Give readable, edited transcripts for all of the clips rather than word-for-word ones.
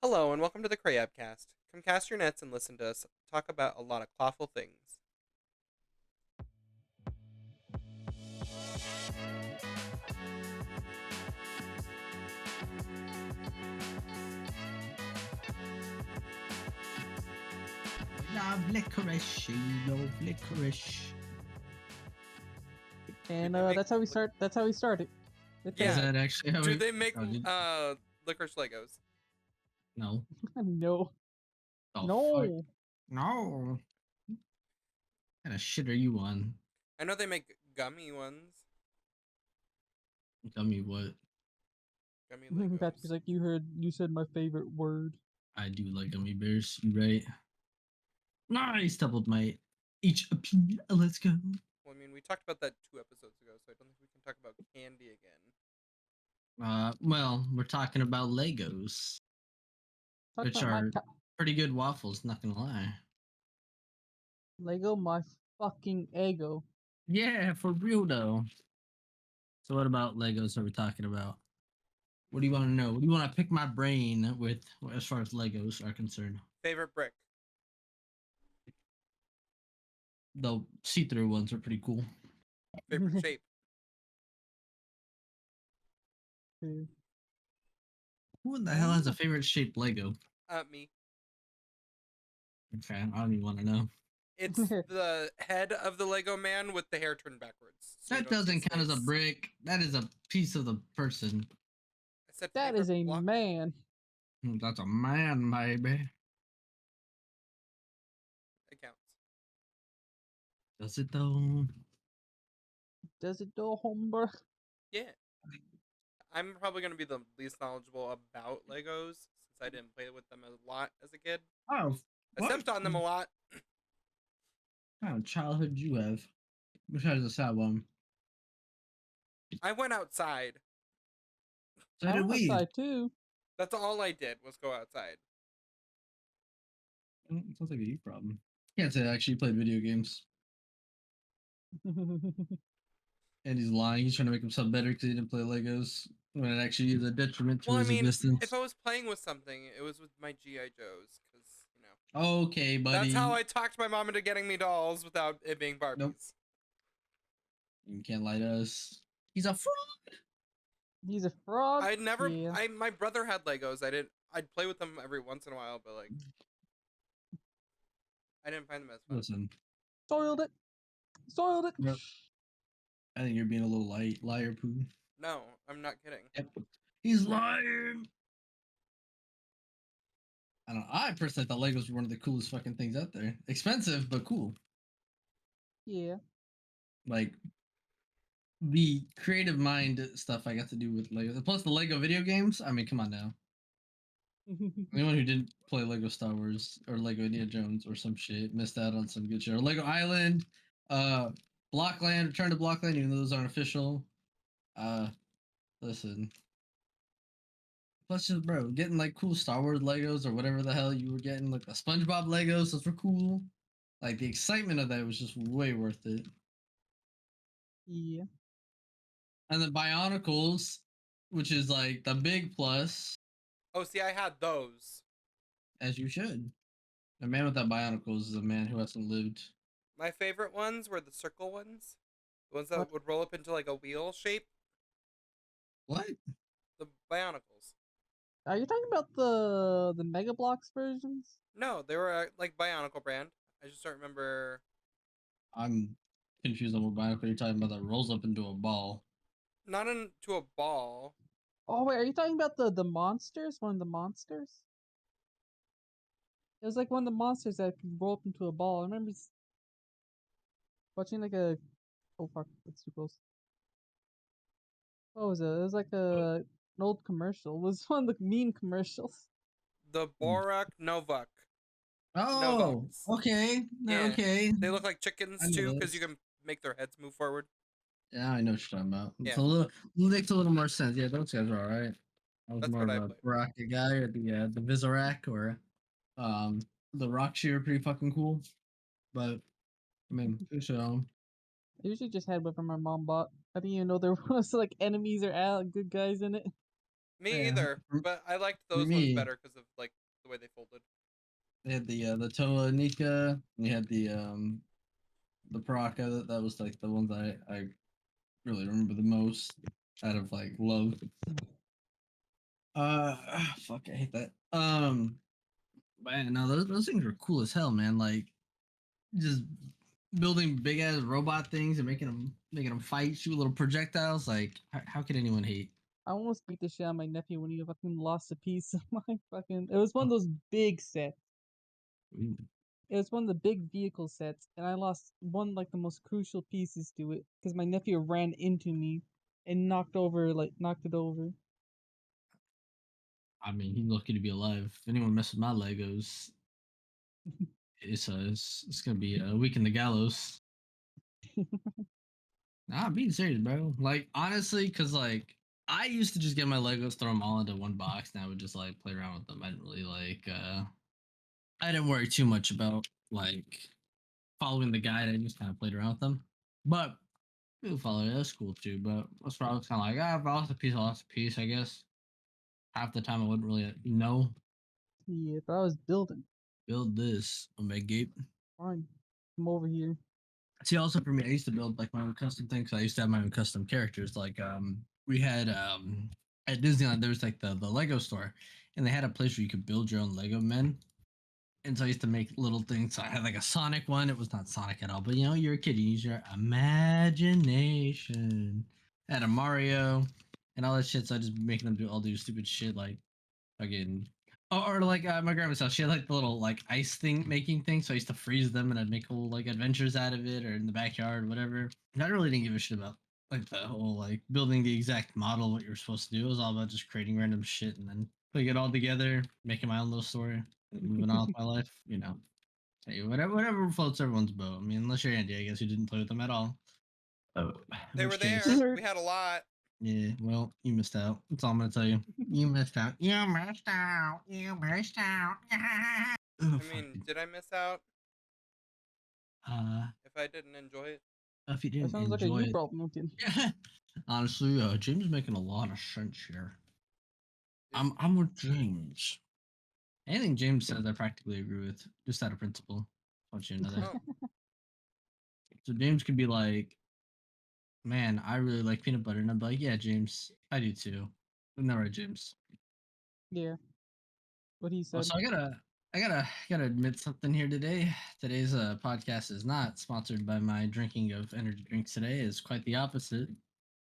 Hello and welcome to the CrayubCast. Come cast your nets and listen to us talk about a lot of clawful things. Love licorice, you love licorice. And make- that's how we start. That's how we started. Yeah. Is that actually how Do we... they make Oh, licorice Legos? no. No. Oh, No. fuck. No. What kind of shit are you on? I know they make gummy ones. Tell me what. Gummy Legos. That's like you said my favorite word. I do like gummy bears. You right? Nice. Doubled my HP. Let's go. Well, I mean, we talked about that 2 episodes ago, so I don't think we can talk about candy again. Well, we're talking about Legos, Talk which about my are pretty good waffles, not gonna lie. Lego, my fucking ego. Yeah, for real though. So what about Legos are we talking about? What do you want to know? What do you want to pick my brain with as far as Legos are concerned? Favorite brick? The see-through ones are pretty cool. Favorite shape? Who in the hell has a favorite shaped Lego? Me. Okay, I don't even want to know. It's the head of the Lego man with the hair turned backwards. So That doesn't count as a brick. That is a piece of the person. I said That is a block. man. That's a man, baby. It counts. Does it though? Does it though, hombre? Yeah. I'm probably going to be the least knowledgeable about Legos since I didn't play with them a lot as a kid. Oh, I stepped on them a lot. What kind of childhood you have? Besides the sad one. I went outside. So I did went we. outside too. That's all I did was go outside. Sounds like a you problem. Can't say I actually played video games. And he's lying. He's trying to make himself better because he didn't play Legos. When it actually is a detriment to Well, I his mean, existence. if I was playing with something, it was with my GI Joes, because you know. Okay, buddy. That's how I talked my mom into getting me dolls without it being Barbies. Nope. You can't lie to us. He's a fraud. He's a frog. I'd never. Yeah. My brother had Legos. I'd play with them every once in a while, but like, I didn't find them as fun. Listen. Soiled it. Soiled it. Yep. I think you're being a little liar, poo. No, I'm not kidding. Yep. He's lying. I don't know. I personally thought Legos were one of the coolest fucking things out there. Expensive, but cool. Yeah. Like the creative mind stuff I got to do with Lego. Plus the Lego video games. I mean, come on now. Anyone who didn't play Lego Star Wars or Lego Indiana Jones or some shit missed out on some good shit. Or Lego Island, Blockland, Return to Blockland, even though those aren't official. Listen. Plus just bro, getting like cool Star Wars Legos or whatever the hell you were getting, like the SpongeBob Legos, those were cool. Like the excitement of that was just way worth it. Yeah. And the Bionicles, which is like the big plus. Oh, see, I had those. As you should. A man without Bionicles is a man who hasn't lived. My favorite ones were the circle ones. The ones that What? would roll up into like a wheel shape. What? The Bionicles. Are you talking about the Mega Bloks versions? No, they were like Bionicle brand. I just don't remember. I'm confused on what Bionicle you're talking about that rolls up into a ball. Not into a ball. Oh wait, are you talking about the monsters? One of the monsters? It was like one of the monsters that could roll up into a ball. I remember watching like a. Oh fuck, that's too close. What was it? It was like an old commercial. It was one of the mean commercials. The Borak Novak. Oh, Novox. okay. Yeah. Okay. They look like chickens too because you can make their heads move forward. Yeah, I know what you're talking about. Yeah. It's a little makes a little more sense. Yeah, those guys are alright. I was That's more what of I a played. Rocket guy or the Vizorak or the Rock Shear pretty fucking cool. But I mean, so I usually just had whatever my mom bought. I didn't even know there was like enemies or good guys in it. Me Yeah, either, but I liked for those ones me, better because of like the way they folded. they had the Toa Nika. And you had the Paraka. That was like the one that I really remember the most out of like love. Fuck, I hate that. Man, no, those things were cool as hell, man. Like just building big ass robot things and making them fight, shoot little projectiles. Like, how could anyone hate? I almost beat the shit out of my nephew when he fucking lost a piece of my fucking. It was one of those big sets. Ooh. It was one of the big vehicle sets, and I lost one like the most crucial pieces to it because my nephew ran into me and knocked it over. I mean, he's lucky to be alive. If anyone messes with my Legos, it's gonna be a week in the gallows. Nah, I'm being serious, bro. Like honestly, cause like I used to just get my Legos, throw them all into one box, and I would just like play around with them. I didn't really I didn't worry too much about like following the guide. I just kind of played around with them. But people follow it. That's cool too. But that's why I was kind of like, if I lost a piece, I lost a piece. I guess half the time I wouldn't really know. Yeah, but I was building. Build this on my gate. Fine, come over here. See, also for me, I used to build like my own custom things. I used to have my own custom characters. Like we had at Disneyland there was like the Lego store, and they had a place where you could build your own Lego men. And so I used to make little things. So I had like a Sonic one. It was not Sonic at all, but you know, you're a kid. You use your imagination. I had a Mario and all that shit. So I just making them do stupid shit like fucking. Or like my grandma's house, she had like the little like ice thing making thing. So I used to freeze them and I'd make whole like adventures out of it or in the backyard, whatever. And I really didn't give a shit about like the whole like building the exact model of what you're supposed to do. It was all about just creating random shit and then putting it all together, making my own little story, and moving on with my life. You know, hey, whatever floats everyone's boat. I mean, unless you're Andy, I guess you didn't play with them at all. Oh, in They were which case, there. We had a lot. yeah, well, you missed out. That's all I'm gonna tell you. You missed out. You missed out. You missed out. Oh, I fuck. mean, did I miss out Uh, if I didn't enjoy it? if you That didn't sounds like a enjoy you it, problem. Okay. honestly, James is making a lot of sense here. Is I'm with James. Anything James says, I practically agree with, just out of principle. I want you to know that. oh, So James could be like, "Man, I really like peanut butter," and I'd be like, "Yeah, James, I do too." Isn't that right, James? Yeah, what he Well, said. so I gotta admit something here today. Today's podcast is not sponsored by my drinking of energy drinks today. It's quite the opposite.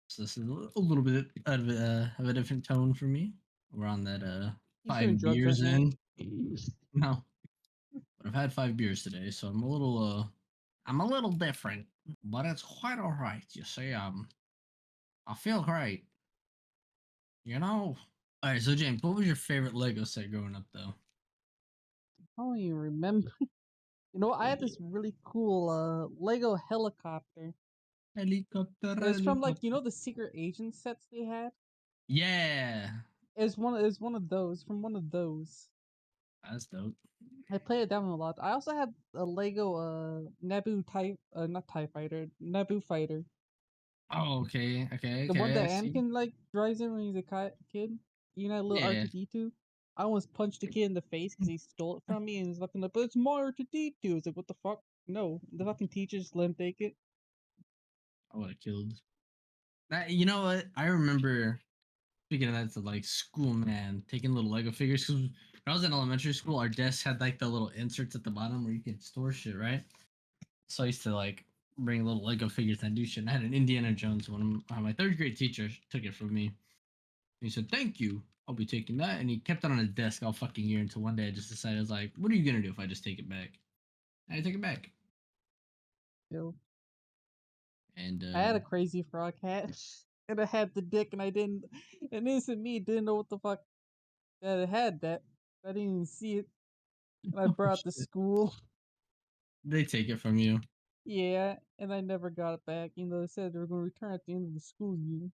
So this is a little bit of a different tone for me. We're on that He's doing five drugs right beers now. in. No, but I've had 5 beers today, so I'm a little different. But it's quite all right. You see, I feel great. You know. All right, so James, what was your favorite Lego set growing up, though? I don't even remember. You know, I had this really cool Lego helicopter. Helicopter, It was from like helicopter. the secret agent sets they had. Yeah, It was one of those from one of those. that's dope. I played it down a lot. I also had a Lego Naboo type not TIE fighter, Naboo fighter. Oh, okay, The one I that see. Anakin like drives in when he's a kid. You know, little Yeah. R2D2. I almost punched the kid in the face because he stole it from me and he's fucking like, but it's my R2D2. I was like, what the fuck? No, the fucking teacher just let him take it. I would have killed. That, you know what? I remember speaking of that to like school, man, taking little Lego figures. Cause when I was in elementary school, our desk had like the little inserts at the bottom where you could store shit, right? So I used to like bring little Lego figures and do shit. And I had an Indiana Jones one. My third grade teacher took it from me. He said, "Thank you. I'll be taking that." And he kept it on his desk all fucking year until one day I just decided, I was like, "What are you gonna do if I just take it back?" And I took it back. Yo, And I had a crazy frog hat, and I had the dick, and I didn't. And innocent me didn't know what the fuck that it had that. I didn't even see it, and I oh brought it to shit, school. they take it from you. Yeah, and I never got it back. You know, they said they were going to return at the end of the school year.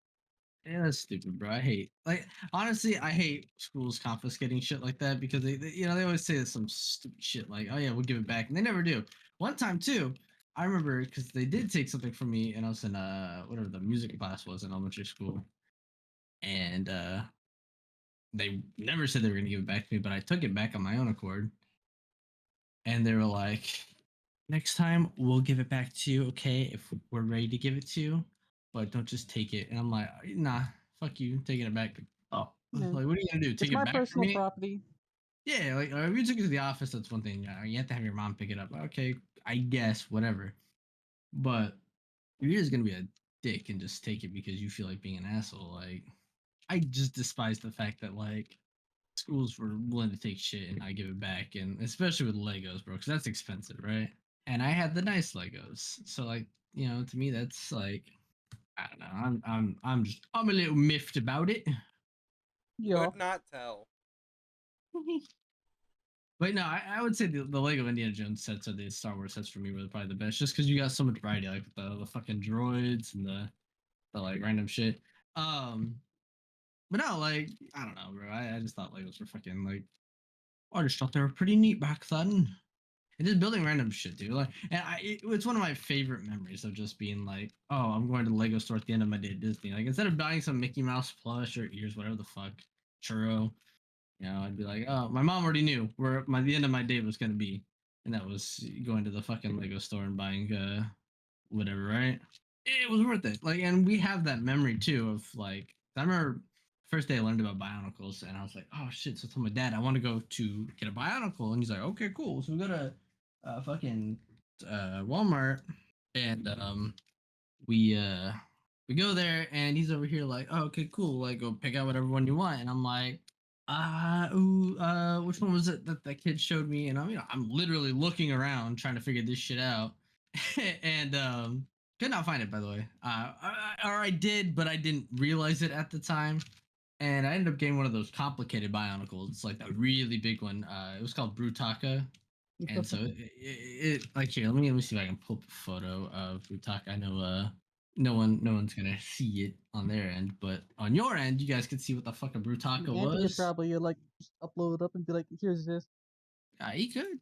Yeah, that's stupid, bro. I hate like honestly, I hate schools confiscating shit like that because they always say some stupid shit like, "Oh yeah, we'll give it back," and they never do. One time too, I remember because they did take something from me, and I was in whatever the music class was in elementary school, and they never said they were gonna give it back to me, but I took it back on my own accord. And they were like, next time we'll give it back to you, okay, if we're ready to give it to you, but don't just take it. And I'm like, nah, fuck you, taking it back. Oh, Yeah. like, what are you gonna do? It's Take my it back from personal me? property. Yeah, like if you took it to the office, that's one thing. You have to have your mom pick it up. Okay, I guess, whatever. But if you're just gonna be a dick and just take it because you feel like being an asshole, like I just despise the fact that like schools were willing to take shit and not give it back, and especially with Legos, bro, because that's expensive, right? And I had the nice Legos, so like to me that's like I don't know. I'm a little miffed about it. Yeah. Could not tell. But no, I would say the Lego Indiana Jones sets or the Star Wars sets for me were probably the best, just because you got so much variety, like the fucking droids and the like random shit. Um, but no, like I don't know, bro. I just thought Legos were fucking like I just thought they were pretty neat back then. And just building random shit, dude. Like, and it's one of my favorite memories of just being like, oh, I'm going to the Lego store at the end of my day at Disney. Like, instead of buying some Mickey Mouse plush or ears, whatever the fuck, churro, I'd be like, oh, my mom already knew where the end of my day was gonna be, and that was going to the fucking Lego store and buying whatever, right? It was worth it. Like, and we have that memory too of like, I remember first day I learned about Bionicles, and I was like, oh shit! So I told my dad I want to go to get a Bionicle, and he's like, okay, cool. So we go to fucking Walmart, and we go there, and he's over here like, oh, okay, cool. Like, go pick out whatever one you want, and I'm like. Which one was it that that kid showed me? And I'm literally looking around trying to figure this shit out, and could not find it, by the way. Or I did, but I didn't realize it at the time. And I ended up getting one of those complicated Bionicles. It's like a really big one. It was called Brutaka. And so like here, let me see if I can pull up a photo of Brutaka. I know no one's gonna see it on their end, but on your end, you guys could see what the fuck a Brutaka Anthony could was. probably like just upload it up and be like, "Here's this." He could.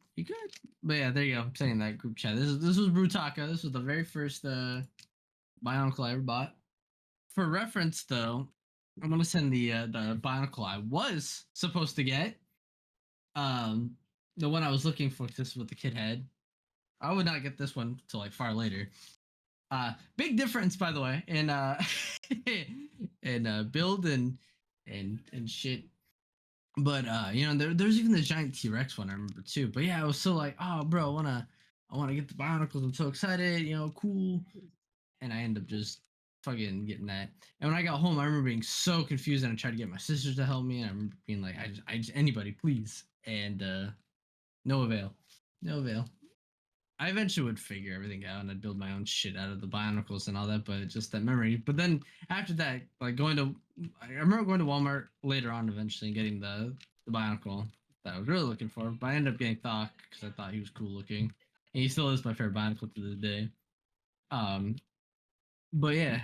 But yeah, there you go. I'm saying that group chat. This was Brutaka. This was the very first Bionicle I ever bought. For reference, though, I'm gonna send the Bionicle I was supposed to get. Um, the one I was looking for. This is what the kid had. I would not get this one till like far later. Big difference, by the way, in in build and shit. But there's even this giant T-Rex one I remember too. But yeah, I was so like, oh, bro, I wanna get the Bionicles. I'm so excited. Cool. And I end up just fucking getting that. And when I got home, I remember being so confused, and I tried to get my sisters to help me, and I remember being like, I just anybody, please. And no avail, no avail. I eventually would figure everything out, and I'd build my own shit out of the Bionicles and all that, but just that memory. But then after that, like I remember going to Walmart later on eventually and getting the Bionicle that I was really looking for, but I ended up getting Thok because I thought he was cool looking. And he still is my favorite Bionicle to this day. Um, but yeah,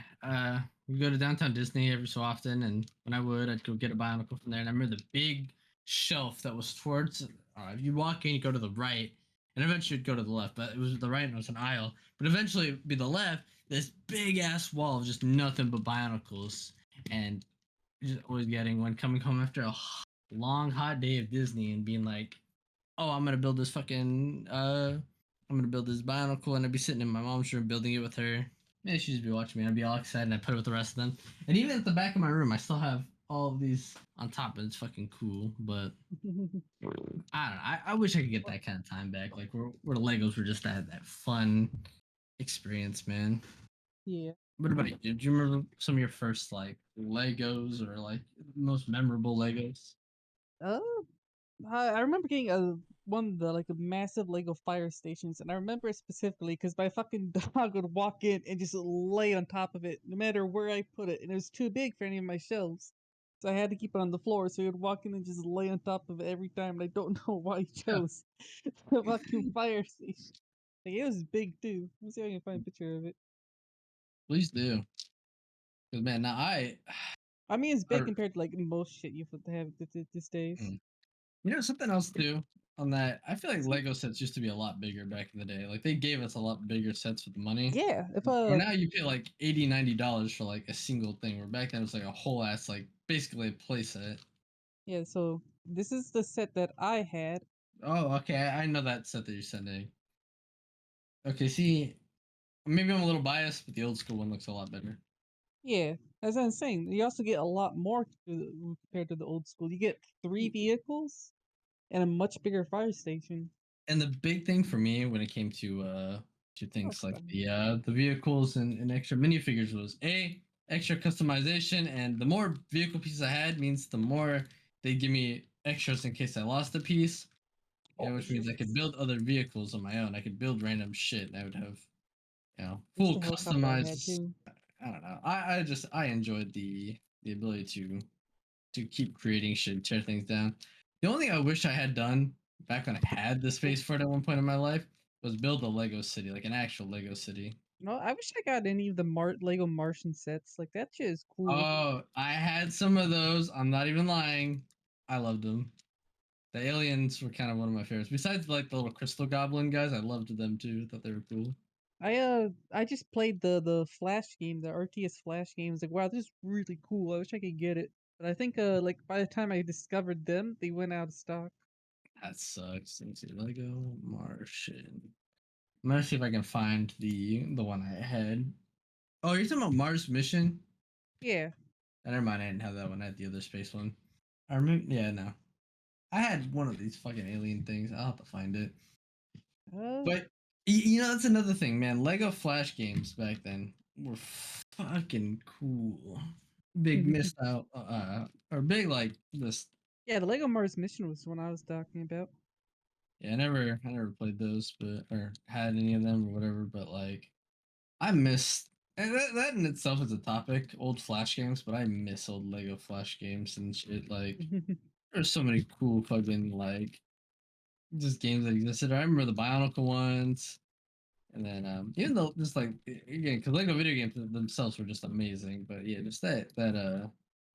we go to downtown Disney every so often, and when I would, I'd go get a Bionicle from there. And I remember the big shelf that was towards. If you walk in, you go to the right, and eventually you'd go to the left. But it was the right, and it was an aisle. But eventually, it'd be the left. This big ass wall of just nothing but Bionicles, and just always getting one coming home after a long hot day of Disney and being like, "Oh, I'm gonna build this fucking I'm gonna build this Bionicle," and I'd be sitting in my mom's room building it with her. Yeah, she'd just be watching me. I'd be all excited, and I'd put it with the rest of them. And even at the back of my room, I still have all of these on top, and it's fucking cool. But I don't know. I wish I could get that kind of time back, like where the Legos were just that fun experience, man. Yeah. What about you? Did you remember some of your first like Legos or like most memorable Legos? Uh, I remember getting one of the like a massive Lego fire stations, and I remember it specifically because my fucking dog would walk in and just lay on top of it, no matter where I put it, and it was too big for any of my shelves, so I had to keep it on the floor. So he would walk in and just lay on top of it every time, and I don't know why he chose the fucking fire station. Like it was big too. Let me see if I can find a picture of it. Please do. Because man, now I mean, it's big or, compared to like most shit you have these days. mm. Something else too on that. I feel like Lego sets used to be a lot bigger back in the day. Like they gave us a lot bigger sets with the money. Yeah, if Or now you pay like $80, $90 for like a single thing. Where back then it was like a whole ass like basically a play set. Yeah, so this is the set that I had. Oh, okay. I know that set that you're sending. Okay, see, maybe I'm a little biased, but the old school one looks a lot better. Yeah, as I was saying, you also get a lot more compared to the old school. You get 3 vehicles and a much bigger fire station. And the big thing for me when it came to things like the vehicles and extra minifigures was extra customization, and the more vehicle pieces I had means the more they give me extras in case I lost a piece. Oh, Which means I could build other vehicles on my own. I could build random shit and I would have, that's full the helicopter I had customized. too. I don't know. I enjoyed the ability to keep creating shit, tear things down. The only thing I wish I had done back when I had the space for it at one point in my life was build a Lego city, like an actual Lego city. No, I wish I got any of the Lego Martian sets. Like that shit is cool. Oh, I had some of those. I'm not even lying. I loved them. The aliens were kind of one of my favorites. Besides like the little crystal goblin guys, I loved them too. Thought they were cool. I just played the Flash game, the RTS Flash game. It's like, wow, this is really cool. I wish I could get it. But I think like by the time I discovered them, they went out of stock. That sucks. Let me see. Lego Martian. I'm gonna see if I can find the one I had. Oh, you're talking about Mars Mission? Yeah. Never mind. I didn't have that one. I had the other space one. I remember. Yeah, no. I had one of these fucking alien things. I'll have to find it. Uh, But that's another thing, man. Lego Flash games back then were fucking cool. Big missed out. Or big like this. yeah, the Lego Mars Mission was the one I was talking about. Yeah, I never played those, but or had any of them or whatever. But like, I miss and that in itself is a topic. Old Flash games, but I miss old Lego Flash games and shit. Like, there's so many cool fucking like just games that existed. I remember the Bionicle ones, and then even though just like again, because Lego video games themselves were just amazing. But yeah, just that.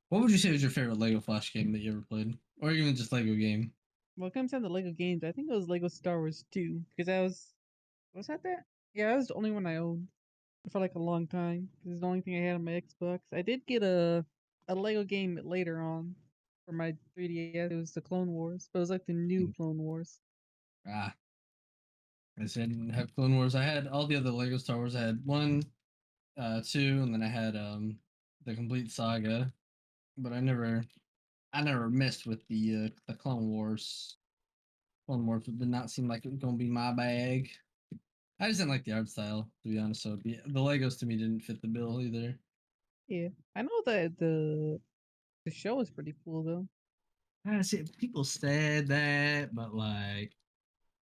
What would you say was your favorite Lego Flash game that you ever played, or even just Lego game? Well, it comes down to Lego games. I think it was Lego Star Wars 2 because I was that that? Yeah, that was the only one I owned for like a long time. This is the only thing I had on my Xbox. I did get a Lego game later on for my 3DS. It was the Clone Wars, but it was like the new Clone Wars. Ah, I didn't have Clone Wars. I had all the other Lego Star Wars. I had one, two, and then I had the complete saga. But I never messed with the Clone Wars. Clone Wars did not seem like it was gonna be my bag. I just didn't like the art style, to be honest. So the Legos to me didn't fit the bill either. Yeah, I know that the show is pretty cool though. I see people said that, but like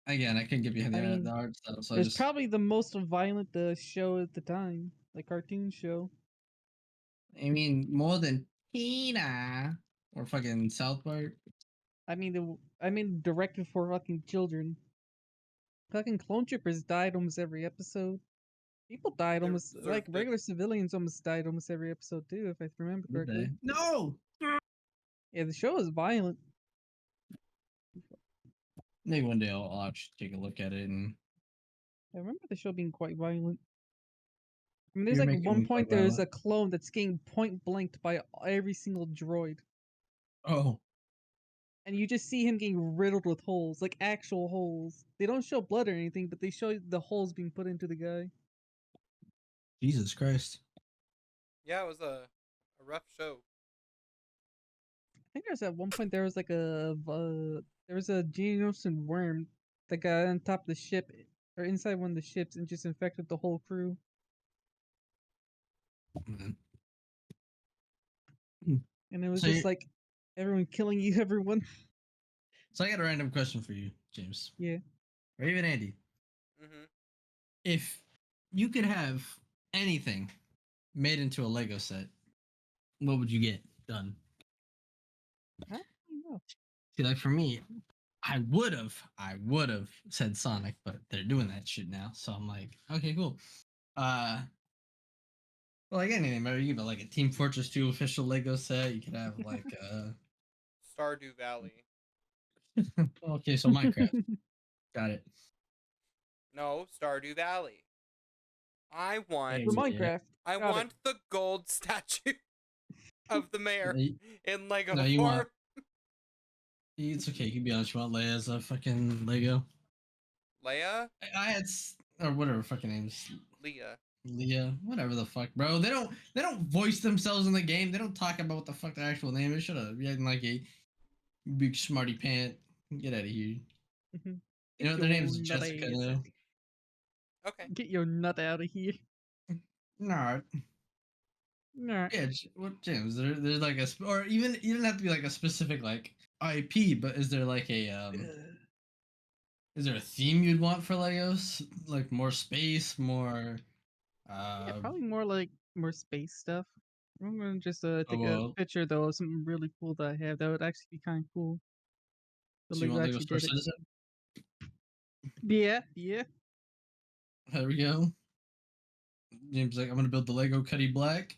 again, I couldn't get behind I the mean, art style, so I it's just. probably the most violent show at the time, like cartoon show. I mean, more than Tina or fucking South Park. I mean, directed for fucking children. Fucking clone troopers died almost every episode. People died They almost like deserved it. regular civilians almost died almost every episode too, if I remember Did they? correctly. No. Yeah, the show is violent. Maybe one day I'll actually take a look at it, and I remember the show being quite violent. I mean, there's you're like making one me quite point there's violent. a clone that's getting point blanked by every single droid, Oh, and you just see him getting riddled with holes, like actual holes. They don't show blood or anything, but they show the holes being put into the guy. Jesus Christ. Yeah, it was a rough show. I think there's at one point there was like there was a Geonosian worm that got on top of the ship or inside one of the ships and just infected the whole crew. Man. And it was So, just like everyone killing you, everyone. so I got a random question for you, James, Yeah. or even Andy. Mm-hmm. If you could have anything made into a Lego set, what would you get done? I don't really know. See, like for me, I would have said Sonic, but they're doing that shit now. So I'm like, okay, cool. Uh, well, like anything, maybe you could have like a Team Fortress 2 official Lego set. You could have like Stardew Valley. okay, so Minecraft. Got it. No, Stardew Valley. I want For Yeah. Minecraft. I Got want the gold statue of the mayor No, in Lego no, you form. want It's okay. You can be honest. You want Leia as a fucking Lego? Leia, I had or whatever fucking names. Leah. Leah, whatever the fuck, bro. They don't voice themselves in the game. They don't talk about what the fuck their actual name is. Shut up. You're acting like a big smarty pant. Get out of here. You know Get their your name's nut Jessica ass. now. Okay. Get your nut out of here. No, Nah. yeah. What James? There's like or even you don't have to be like a specific like IP, but is there like a is there a theme you'd want for Legos? Like more space, more Yeah, probably more space stuff. I'm gonna just take a well, picture though of something really cool that I have. That would actually be kind of cool. The so you Lego want Lego actually Star did it. Citizen? Yeah, yeah. There we go. James like I'm gonna build the Lego Cuddy Black.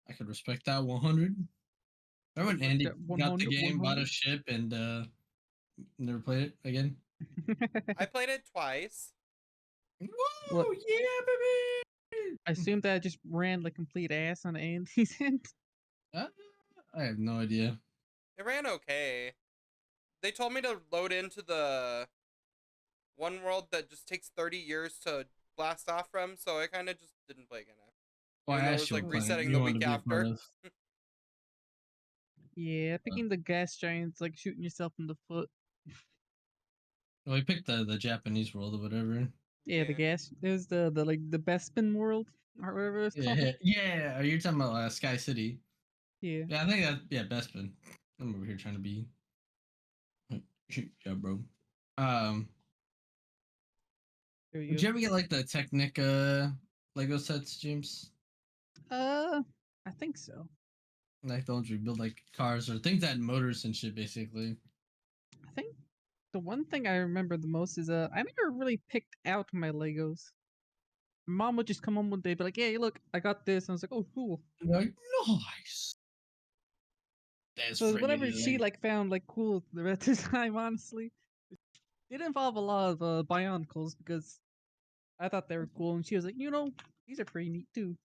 I could respect that 100. Remember when Andy That got the 100, game, bought a 100. ship, and never played it again? I played it twice. What? Woo! Yeah, baby! I assume that I just ran like complete ass on Andy's end. Uh, I have no idea. It ran okay. They told me to load into the one world that just takes 30 years to blast off from, so I kind of just didn't play again after. Well, I Even though it asked was you like what planet resetting you the wanted week to be a part after. of. Yeah, picking the gas giants, like shooting yourself in the foot. Well, we picked the Japanese world or whatever. Yeah, the Yeah. gas. It was the like the Bespin world or whatever it's called. Yeah, yeah. Are you talking about Sky City? Yeah. Yeah, I think that. Yeah, Bespin. I'm over here trying to be. Yeah, bro. There you Did go. you ever get like the Technica Lego sets, James? I think so. Like the ones where you build like cars or things that had motors and shit, basically. I think the one thing I remember the most is I never really picked out my Legos. Mom would just come home one day, be like, "Hey, look, I got this." And I was like, "Oh, cool." You're like, nice. That's So whatever friggin' she like, like found like cool the rest of the time, honestly, it involved a lot of Bionicles because I thought they were cool, and she was like, these are pretty neat too.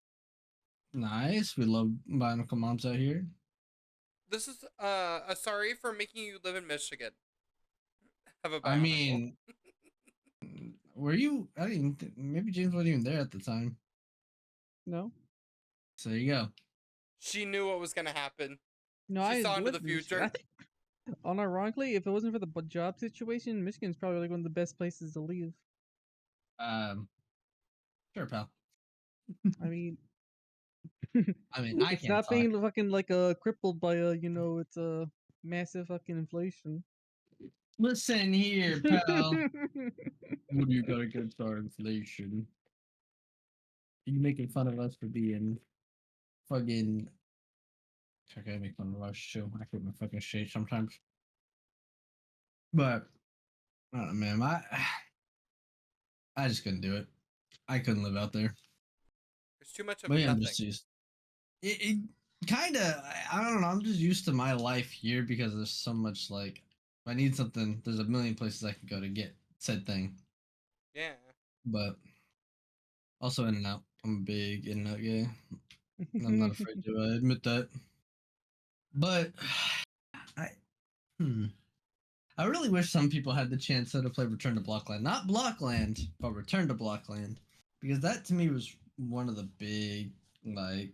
nice. We love Bionicle moms out here. This is a sorry for making you live in Michigan. Have a I Bionicle. mean, were you? I didn't. Maybe James wasn't even there at the time. No, So there you go. She knew what was gonna happen. no, She I saw into the lived in Michigan. I future. think, unironically, if it wasn't for the job situation, Michigan's probably like one of the best places to live. Um, sure, pal. I mean, I mean, I it's can't not talk. being fucking like crippled by it's a massive fucking inflation. Listen here, pal. What do you got against our inflation? You making fun of us for being fucking. I gotta make fun of us too. I keep my fucking shit sometimes. But I don't know, man. I just couldn't do it. I couldn't live out there. There's too much of But yeah, I'm nothing. just used. It kind of. I don't know. I'm just used to my life here because there's so much like. If I need something, there's a million places I can go to get said thing. Yeah. But also in and out. I'm a big in and out guy. I'm not afraid to admit that. But I. Hmm. I really wish some people had the chance to play Return to Blockland. Not Blockland, but Return to Blockland. Because that to me was one of the big, like,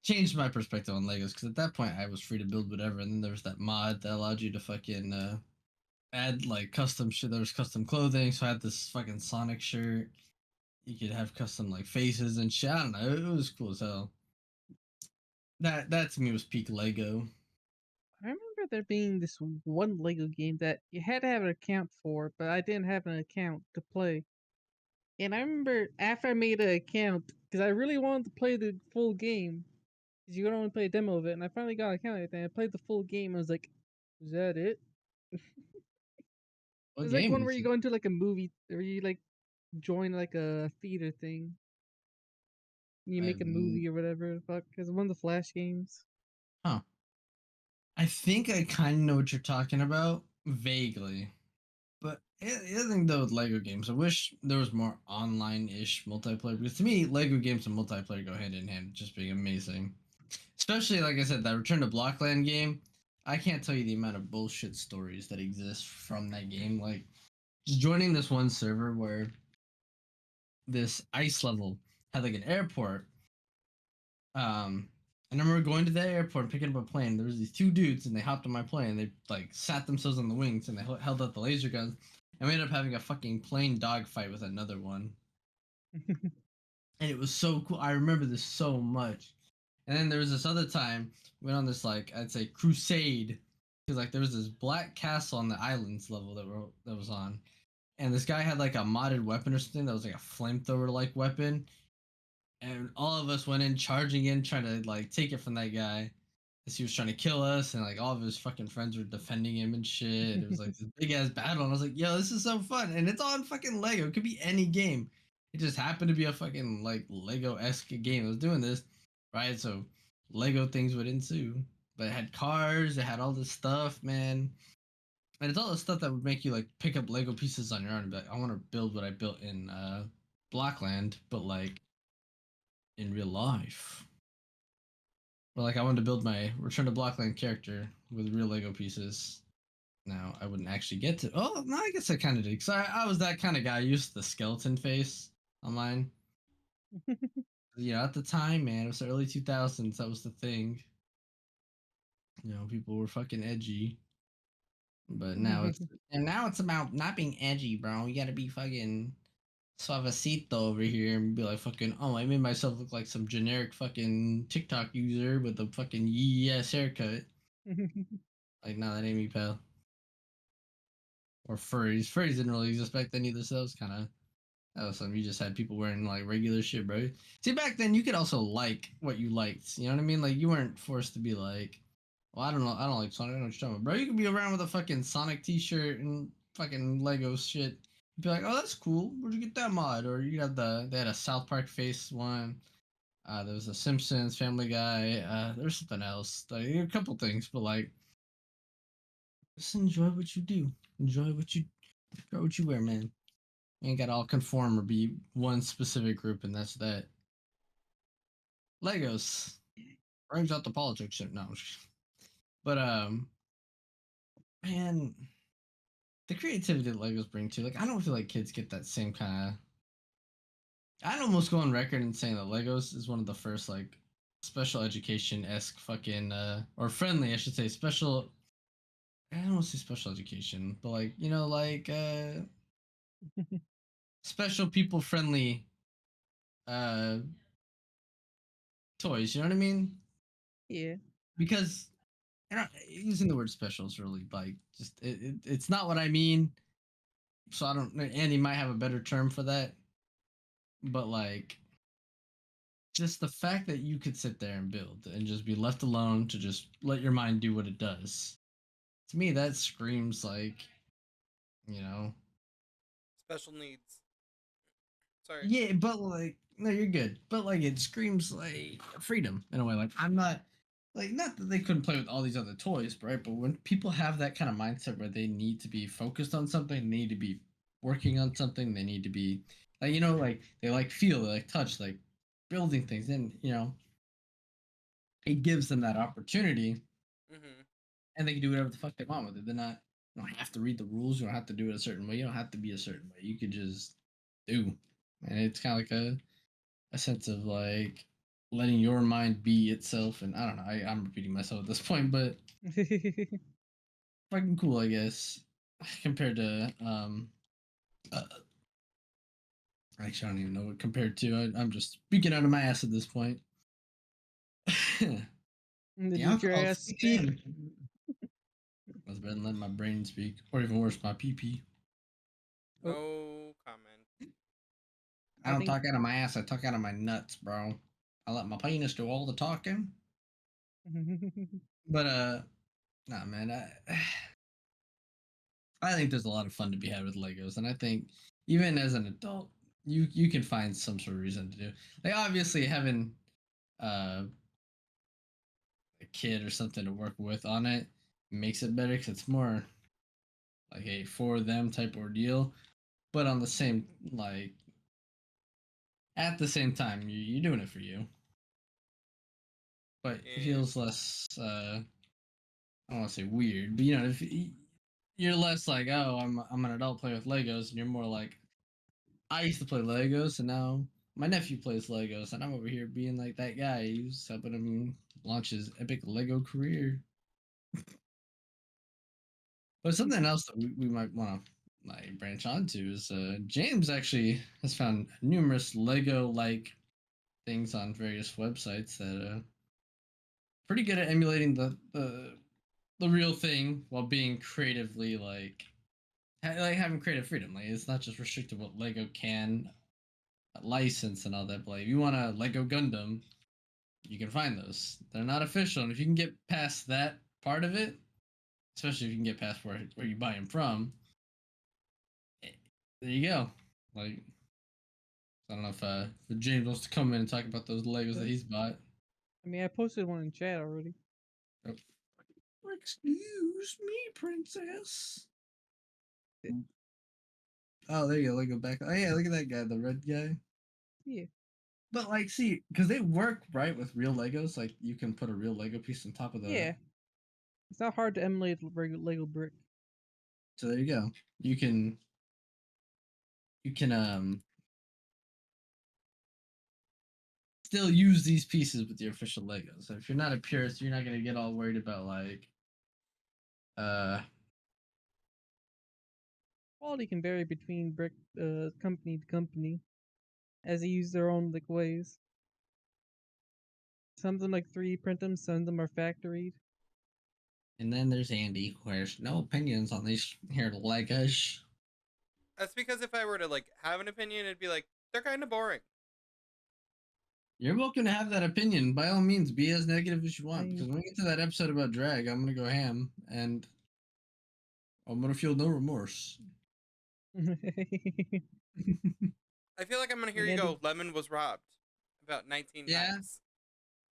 changed my perspective on Legos. Because at that point, I was free to build whatever. And then there was that mod that allowed you to fucking add, like, custom shit. There was custom clothing. So I had this fucking Sonic shirt. You could have custom, like, faces and shit. I don't know. It was cool as hell. That to me was peak Lego. I remember there being this one Lego game that you had to have an account for, but I didn't have an account to play. And I remember after I made an account, because I really wanted to play the full game, because you could only play a demo of it, and I finally got an account, and I played the full game. I was like, "Is that it?" What It's like game one where was you it? go into like a movie, or you like join like a theater thing. You make a movie or whatever. Fuck, it's one of the Flash games. Huh. I think I kind of know what you're talking about, vaguely. But the other thing though with Lego games, I wish there was more online-ish multiplayer because to me, Lego games and multiplayer go hand in hand, just being amazing. especially like I said, that Return to Blockland game. I can't tell you the amount of bullshit stories that exist from that game. Like just joining this one server where this ice level had like an airport. I remember going to the airport and picking up a plane. There was these two dudes, and they hopped on my plane. They like sat themselves on the wings, and they held out the laser guns. And we ended up having a fucking plane dogfight with another one, and it was so cool. I remember this so much. And then there was this other time we went on this like I'd say crusade because like there was this black castle on the islands level that was on, and this guy had like a modded weapon or something that was like a flamethrower like weapon, and all of us went in charging in trying to like take it from that guy as he was trying to kill us, and like all of his fucking friends were defending him and shit. It was like this big ass battle, and I was like, yo, this is so fun. And it's on fucking Lego. It could be any game. It just happened to be a fucking like Lego-esque game that was doing this, right? So Lego things would ensue. But it had cars, it had all this stuff, man. And it's all the stuff that would make you like pick up Lego pieces on your own and be like, I want to build what I built in Blockland, but like in real life. Or like I wanted to build my Return to Blockland character with real Lego pieces. Now I wouldn't actually get to. Oh no, I guess I kind of did. Cause I was that kind of guy. I used the skeleton face on mine. You know, at the time, man, it was the early 2000s. That was the thing. You know, people were fucking edgy. But now it's about not being edgy, bro. You gotta be fucking suavecito over here and be like fucking. Oh, I made myself look like some generic fucking TikTok user with a fucking yes haircut. Like, no, that ain't me, pal. Or furries. Furries didn't really exist back then either, so that was something you just had people wearing like regular shit, bro. See, back then you could also like what you liked. You know what I mean? Like you weren't forced to be like, well, I don't know, I don't like Sonic. I don't know what you're talking about, bro. You could be around with a fucking Sonic T-shirt and fucking Lego shit. You'd be like, oh, that's cool. Where'd you get that mod? Or you have they had a South Park face one. There was a Simpsons, Family Guy. There's something else. Like, a couple things, but like, just enjoy what you do. Enjoy what you wear, man. You ain't gotta all conform or be one specific group, and that's that. Legos brings out the politics. No, but man, the creativity that Legos bring to, like, I don't feel like kids get that same kind of. I'd almost go on record and saying that Legos is one of the first like special education esque fucking or friendly, I should say, special. I don't want to say special education, but like you know, like special people friendly uh toys. You know what I mean? Yeah. Because using the word special is really like just it's not what I mean. So I don't. Andy might have a better term for that, but like just the fact that you could sit there and build and just be left alone to just let your mind do what it does. To me, that screams like, you know, Special needs. Sorry. yeah, but like, no, you're good. But like, it screams like freedom in a way. Like, I'm not, like, not that they couldn't play with all these other toys, right? But when people have that kind of mindset where they need to be focused on something, they need to be working on something, they need to be, like, you know, like, they like feel, they like touch, like building things, and, you know, it gives them that opportunity Mm-hmm. and they can do whatever the fuck they want with it. They're not, you don't have to read the rules, you don't have to do it a certain way, you don't have to be a certain way. You could just do. And it's kind of like a sense of like letting your mind be itself. And I don't know, I'm repeating myself at this point, but fucking cool, I guess, compared to uh, actually I don't even know what compared to. I'm just speaking out of my ass at this point. The Did your alcohol ass speaks speak? in. I was better than letting my brain speak, or even worse, my pee. Oh, No comment. I I don't think. talk out of my ass. I talk out of my nuts, bro. I let my penis do all the talking. But nah, man. I think there's a lot of fun to be had with Legos, and I think even as an adult, you can find some sort of reason to do. Like obviously having uh, a kid or something to work with on it makes it better because it's more like a for them type ordeal. But on the same like at the same time, you're doing it for you. but it feels less. I don't want to say weird, but you know, if you're less like, oh, I'm an adult playing with Legos, and you're more like, I used to play Legos, and now my nephew plays Legos, and I'm over here being like that guy who's helping him launch his epic Lego career. But something else that we might want to like branch onto is James actually has found numerous Lego like things on various websites that pretty good at emulating the real thing while being creatively like having creative freedom. Like it's not just restricted what Lego can license and all that. But like if you want a Lego Gundam, you can find those. They're not official, and if you can get past that part of it, especially if you can get past where you buy them from, there you go. Like I don't know if James wants to come in and talk about those Legos that he's bought. I mean, I posted one in chat already. Oh. Excuse me, princess. Oh, there you go. Lego back. Oh yeah, look at that guy, the red guy. Yeah. But like, see, because they work right with real Legos. Like, you can put a real Lego piece on top of the. Yeah. It's not hard to emulate Lego brick. So there you go. You can still use these pieces with your official Legos. So if you're not a purist, you're not gonna get all worried about like Quality can vary between brick company to company, as they use their own like ways. Some of them like 3D print them, some of them are factoried. And then there's Andy, who has no opinions on these here Legos. That's because if I were to like have an opinion, it'd be like they're kind of boring. You're welcome to have that opinion. By all means, be as negative as you want. I- Because when we get to that episode about drag, I'm gonna go ham and I'm gonna feel no remorse. I feel like I'm gonna hear you go. Lemon was robbed about 19 times.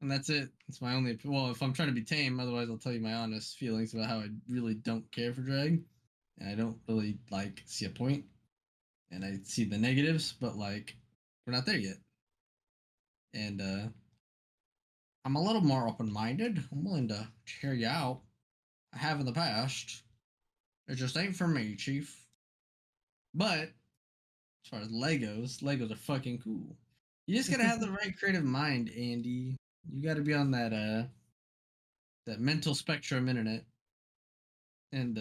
And that's it. It's my only. Well, if I'm trying to be tame, otherwise I'll tell you my honest feelings about how I really don't care for drag, and I don't really like see a point, and I see the negatives, but like we're not there yet, and I'm a little more open-minded. I'm willing to hear you out. I have in the past. It just ain't for me, Chief. But as far as Legos are fucking cool. You just gotta have the right creative mind, Andy. You gotta be on that mental spectrum internet, and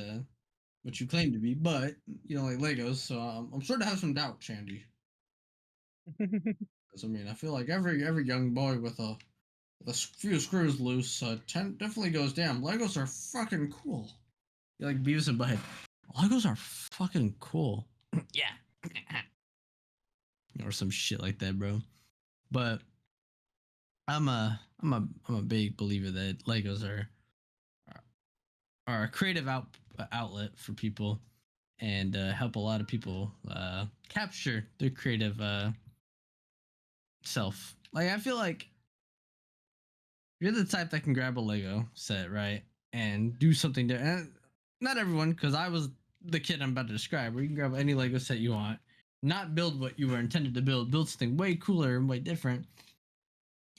what you claim to be, but you don't like Legos, so I'm sure to have some doubts, Andy. Because I mean, I feel like every young boy with a few screws loose definitely goes, damn, Legos are fucking cool. You're like Beavis and Butthead. Legos are fucking cool. Yeah. Or some shit like that, bro. But I'm a big believer that Legos are a creative outlet for people, and help a lot of people capture their creative self. Like I feel like you're the type that can grab a Lego set, right, and do something different. Not everyone, because I was the kid I'm about to describe, where you can grab any Lego set you want, not build what you were intended to build something way cooler and way different.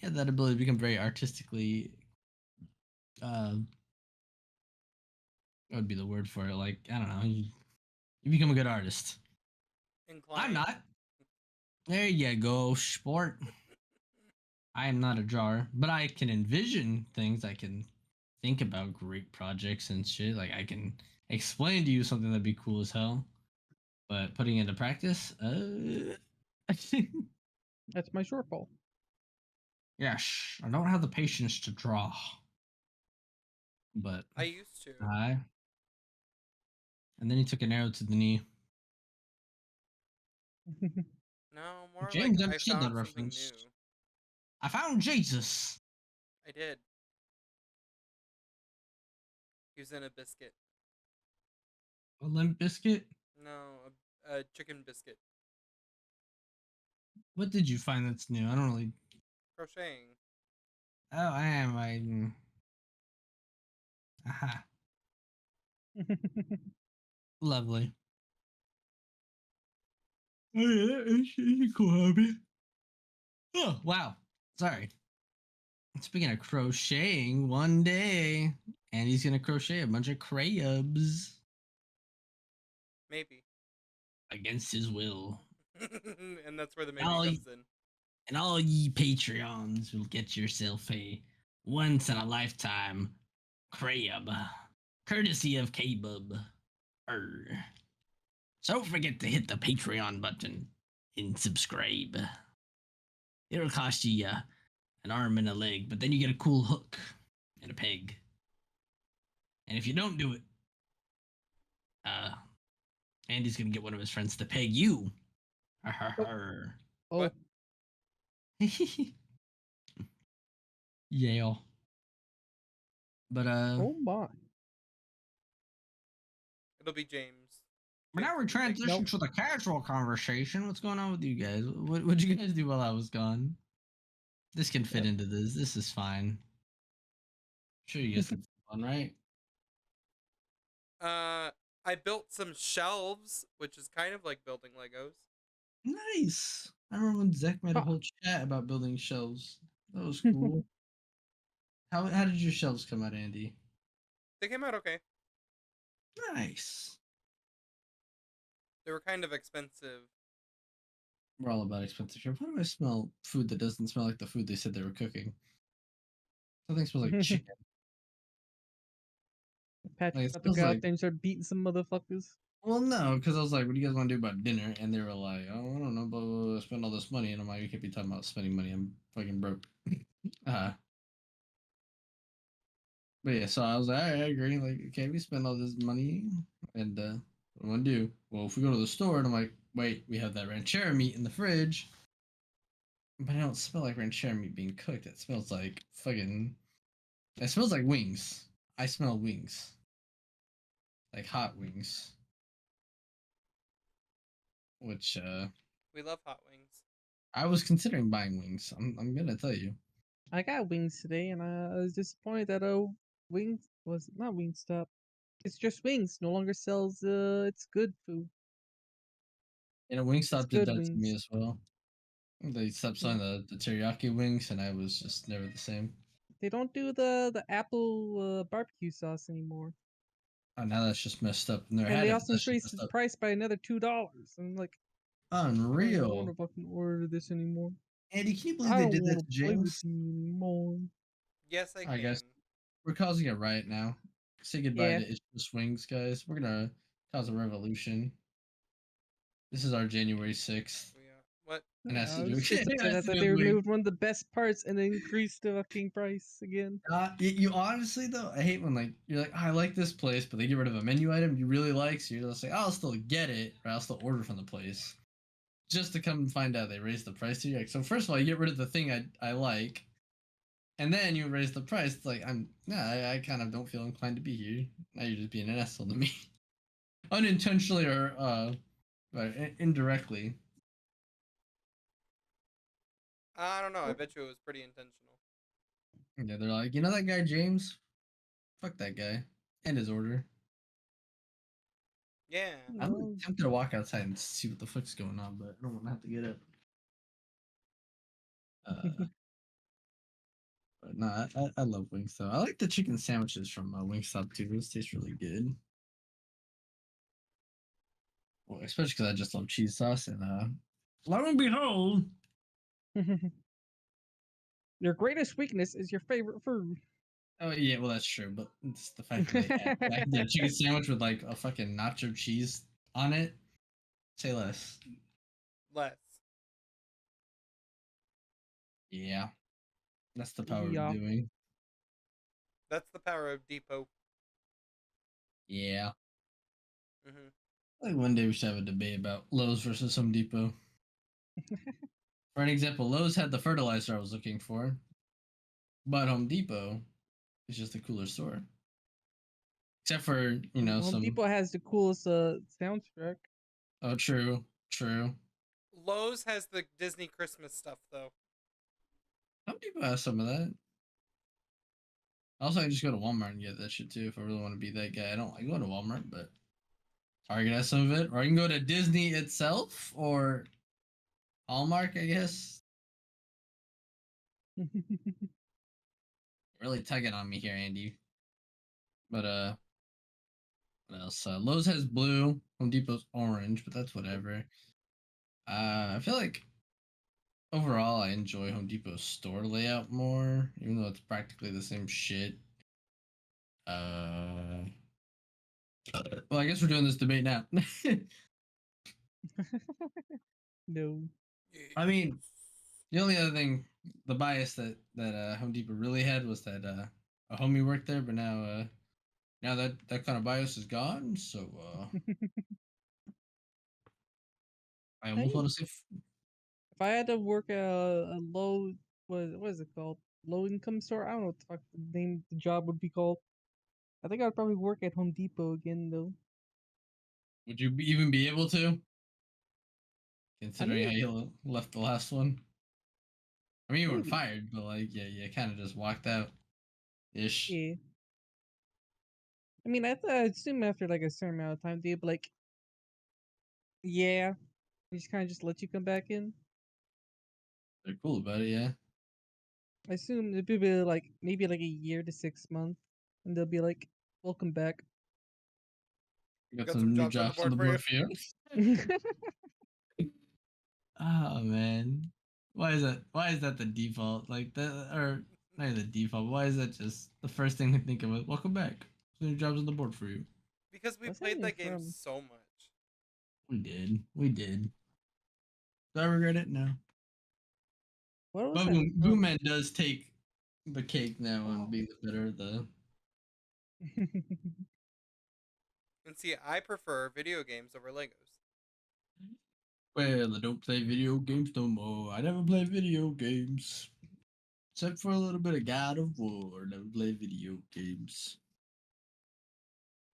You have that ability to become very artistically. What would be the word for it? Like I don't know. You become a good artist. Inclined. I'm not. There you go, sport. I am not a drawer, but I can envision things. I can think about great projects and shit. Like I can explain to you something that'd be cool as hell. But putting it into practice, That's my shortfall. yes, I don't have the patience to draw. But I used to. and then he took an arrow to the knee. No, more James like I understood that found something reference. new. I found Jesus. I did. He was in a biscuit. A limp biscuit. No, a chicken biscuit. What did you find that's new? I don't really. Crocheting. Oh, I am. Aha. Lovely. Oh yeah, it's a cool hobby. Oh wow. Sorry. Speaking of crocheting, one day Andy's gonna crochet a bunch of crayubs Maybe. against his will. And that's where the maybe All comes in. And all ye Patreons will get yourself a once in a lifetime crab, courtesy of K-Bub. So don't forget to hit the Patreon button and subscribe. It'll cost you an arm and a leg, but then you get a cool hook and a peg. And if you don't do it, Andy's gonna get one of his friends to peg you. Oh, What? Yeah. But oh my. It'll be James. But now we're James will be transitioning pegging to the casual conversation. What's going on with you guys? What'd you guys do while I was gone? This can fit into this. This is fine. Sure, you guys had fun, right? you. I built some shelves, which is kind of like building Legos. Nice. I remember when Zach made a Huh. whole chat about building shelves. That was cool. How did your shelves come out, Andy? They came out okay. Nice. They were kind of expensive. We're all about expensive shit. Why do I smell food that doesn't smell like the food they said they were cooking? Something smells like chicken. Patrick Like it about to smells go out like. there and start beating some motherfuckers. Well, no, because I was like, "What do you guys want to do about dinner?" And they were like, "Oh, I don't know, blah, blah, blah, spend all this money." And I'm like, "You can't be talking about spending money. I'm fucking broke." uh, but yeah, so I was like, "All right, I agree. Like, okay, we spend all this money, and what do I want to do? Well, if we go to the store, and I'm like, wait, we have that ranchera meat in the fridge, but I don't smell like ranchera meat being cooked. It smells like fucking. It smells like wings. I smell wings, like hot wings, which We love hot wings. I was considering buying wings. I'm gonna tell you. I got wings today, and I was disappointed that wings was not Wingstop. It's just wings. No longer sells it's good food. You know, It's Wingstop did good that to me wings. as well. They stopped Yeah. selling the teriyaki wings, and I was just never the same. They don't do the apple barbecue sauce anymore, Oh, now that's just messed up. Never and had they it, but also that's just increased messed the up. price by another $2. I'm like, I don't want Unreal. to fucking order this anymore. Andy, can you believe I they don't did that want to to play with James? you anymore. Yes, I All right, can. guys, we're causing a riot now. Say goodbye Yeah. to It's Just Wings, guys. We're gonna cause a revolution. This is our January 6th. We What? And Yeah, has I to do, was just it upset has that to do they with wings. removed one of the best parts and then increased the fucking price again. You honestly though, I hate when like you're like, oh, I like this place, but they get rid of a menu item you really like, so you're just like, I'll still get it, or I'll still order from the place. Just to come and find out they raised the price to you. Like, so first of all, you get rid of the thing I like, and then you raise the price. It's like I kind of don't feel inclined to be here. Now you're just being an asshole to me, unintentionally or indirectly. I don't know. I bet you it was pretty intentional. Yeah, they're like, you know that guy James? Fuck that guy. End his order. Yeah. I'm like, No. tempted to walk outside and see what the fuck's going on, but I don't want to have to get up. But no, I love Wingstop. I like the chicken sandwiches from Wingstop too. Those taste really good. Well, especially because I just love cheese sauce and lo and behold, Your greatest weakness is your favorite food. oh yeah, well that's true, but it's the fact that I can get a chicken sandwich with like a fucking nacho cheese on it. Say less. Less. Yeah, that's the power of Yeah. doing. That's the power of Depot. Yeah. Hmm. Like one day we should have a debate about Lowe's versus Home Depot. For an example, Lowe's had the fertilizer I was looking for, but Home Depot is just a cooler store. Except for, Home some. Depot has the coolest soundtrack. Oh, true. True. Lowe's has the Disney Christmas stuff though. Home Depot has some of that. Also, I can just go to Walmart and get that shit too if I really want to be that guy. I don't like going to Walmart, but Target has some of it. Or I can go to Disney itself or Hallmark, I guess. really tugging on me here, Andy. But what else? Lowe's has blue. Home Depot's orange, but that's whatever. I feel like overall I enjoy Home Depot's store layout more, even though it's practically the same shit. Uh, well, I guess we're doing this debate now. No. I mean, the only other thing, the bias that Home Depot really had was that a homie worked there, but now that kind of bias is gone. So I I almost mean, want to say if I had to work at a low, what is it called? Low income store? I don't know what the fuck the name of the job would be called. I think I'd probably work at Home Depot again though. would you even be able to, I considering how mean, you left the last one? I mean, you weren't maybe. fired, but like, yeah, you kind of just walked out ish. Yeah. I mean, I assume after like a certain amount of time, they'd be like, yeah, we just kind of just let you come back in. They're cool about it, yeah. I assume it'd be like maybe like a year to 6 months, and they'll be like, welcome back. We got Got some some new jobs on the jobs on board the for you. board for you. Oh man, why is that? Why is that the default? Like that, or not even the default? But why is that just the first thing we think of? Welcome back. Some new jobs on the board for you. Because we What's that played even that game from? so much. We did. We did. Do I regret it? No. What was But that Boom from? Man does take the cake now on being the better of the. And see, I prefer video games over Legos. Well, I don't play video games no more. I never play video games. Except for a little bit of God of War. Never play video games.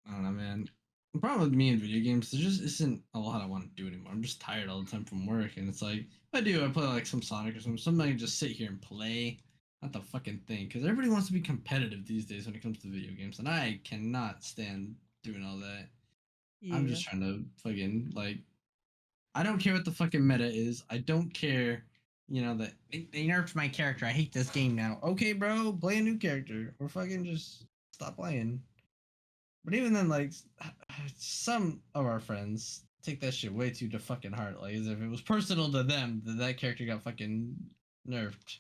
I don't know, man. The problem with me and video games, there just isn't a lot I want to do anymore. I'm just tired all the time from work, and it's like, if I play like some Sonic or something I can just sit here and play. Not the fucking thing, because everybody wants to be competitive these days when it comes to video games, and I cannot stand doing all that. I'm Yeah. just trying to fucking like I don't care what the fucking meta is. I don't care, that they nerfed my character. I hate this game now. Okay, bro, play a new character or fucking just stop playing. But even then, like, some of our friends take that shit way too to fucking heart. Like, as if it was personal to them that character got fucking nerfed.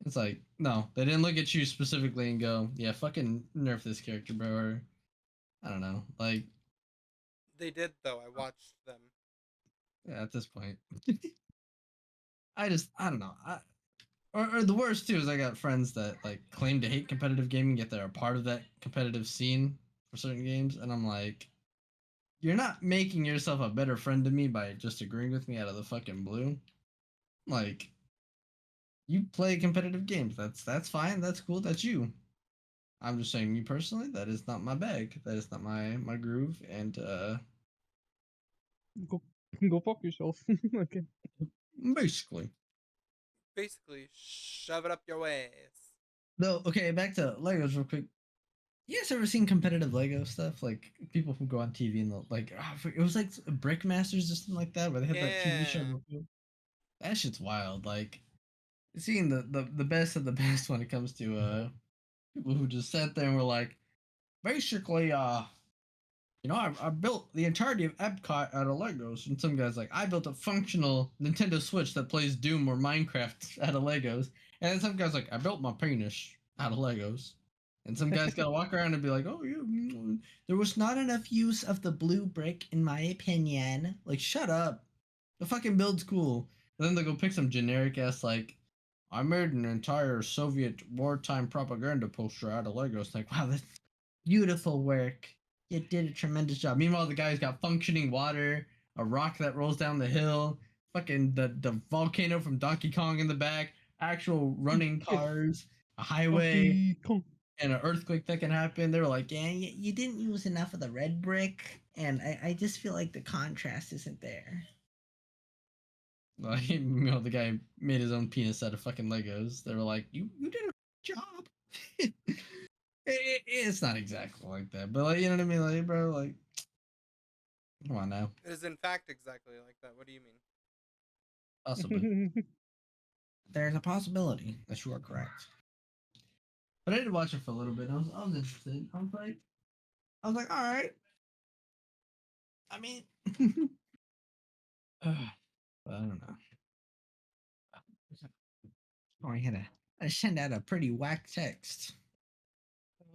It's like, no, they didn't look at you specifically and go, yeah, fucking nerf this character, bro. Or, I don't know. Like, They did though. I watched them. yeah, at this point. I don't know. Or the worst too is I got friends that like claim to hate competitive gaming, yet they're a part of that competitive scene for certain games, and I'm like, you're not making yourself a better friend to me by just agreeing with me out of the fucking blue. Like, you play competitive games. That's fine. That's cool. That's you. I'm just saying, me personally, that is not my bag. That is not my groove. And Go, go fuck yourself. Okay. basically, Basically, shove it up your ass. no. Okay, back to Legos real quick. You guys ever seen competitive Lego stuff? Like people who go on TV and it was like Brick Masters or something like that, where they had that TV show. Yeah. That shit's wild. Like seeing the best of the best when it comes to people who just sat there and were like, basically, I built the entirety of Epcot out of Legos, and some guys like, I built a functional Nintendo Switch that plays Doom or Minecraft out of Legos, and then some guys like, I built my penis out of Legos. And some guys gotta walk around and be like, "Oh, yeah, there was not enough use of the blue brick, in my opinion." Like, shut up. The fucking build's cool. And then they go pick some generic ass like, "I made an entire Soviet wartime propaganda poster out of Legos." Like, wow, that's beautiful work. You did a tremendous job. Meanwhile, the guy's got functioning water, a rock that rolls down the hill, fucking the volcano from Donkey Kong in the back, actual running cars, a highway, Donkey Kong. and an earthquake that can happen. They were like, yeah, you didn't use enough of the red brick, and I just feel like the contrast isn't there. Like, the guy made his own penis out of fucking Legos. They were like, you did a job. It's not exactly like that, but like, you know what I mean, like, bro, like, come on now, It is in fact exactly like that. What do you mean? possibly. There's a possibility that you are correct. But I did watch it for a little bit. I was interested. I was like, all right. I mean, but I don't know. Oh, I send out a pretty whack text.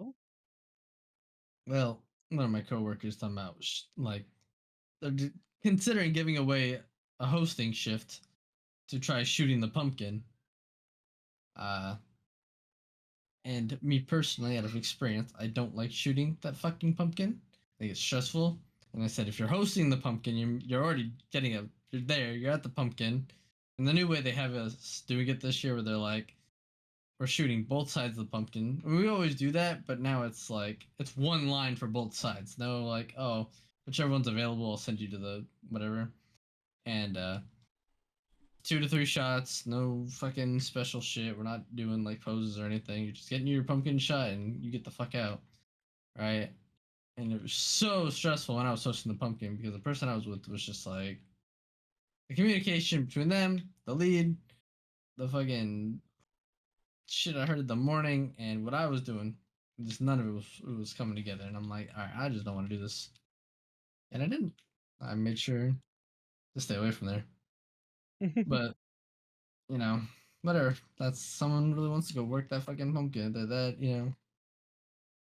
Oh, Well, one of my coworkers talking about like they're considering giving away a hosting shift to try shooting the pumpkin. Uh, and me personally, out of experience, I don't like shooting that fucking pumpkin. I think it's stressful. And I said, if you're hosting the pumpkin, you're already you're there, you're at the pumpkin. And the new way they have us doing it this year, where they're like, we're shooting both sides of the pumpkin. I mean, we always do that, but now it's like it's one line for both sides. No, like, oh, whichever one's available, I'll send you to the whatever. And 2 to 3 shots, no fucking special shit. We're not doing like poses or anything. You're just getting your pumpkin shot and you get the fuck out, right? And it was so stressful when I was hosting the pumpkin because the person I was with was just like the communication between them, the lead, the fucking shit I heard in the morning, and what I was doing. Just none of it was coming together, and I'm like, all right, I just don't want to do this, and I didn't. I made sure to stay away from there. But whatever. That's someone really wants to go work that fucking pumpkin.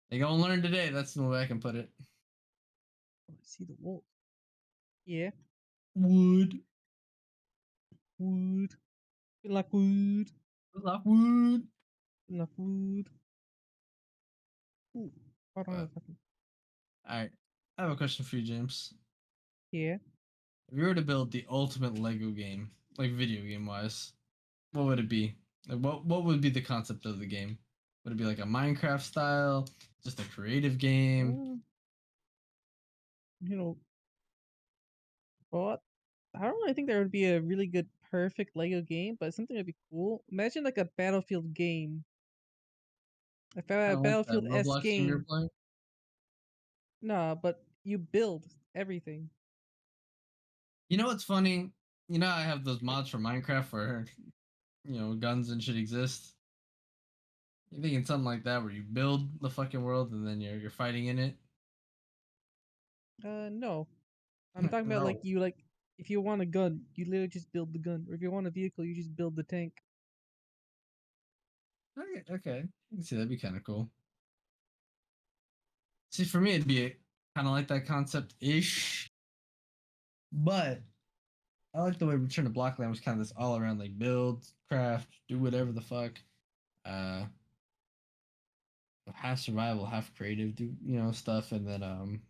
They gonna learn today. That's the way I can put it. I see the wolf. Yeah, Wood. wood. Feel like wood. Like wood. Feel like wood. Ooh, hold on a But, second. all right. I have a question for you, James. Yeah. If you were to build the ultimate Lego game, like video game wise, what would it be? Like, what would be the concept of the game? Would it be like a Minecraft style, just a creative game? Uh, you know, but I don't really think there would be a really good, perfect Lego game, but something that'd be cool. Imagine like a Battlefield game, Kind a of like that Battlefield S Roblox game you're game. playing. Nah, but you build everything. You know what's funny? I have those mods for Minecraft where guns and shit exist. You thinking something like that where you build the fucking world and then you're fighting in it? No. I'm talking about No. like if you want a gun, you literally just build the gun, or if you want a vehicle, you just build the tank. Okay. I can see that'd be kind of cool. See, for me, it'd be kind of like that concept ish, but I like the way Return to Blockland was kind of this all around like build, craft, do whatever the fuck. Uh, half survival, half creative, do stuff, and then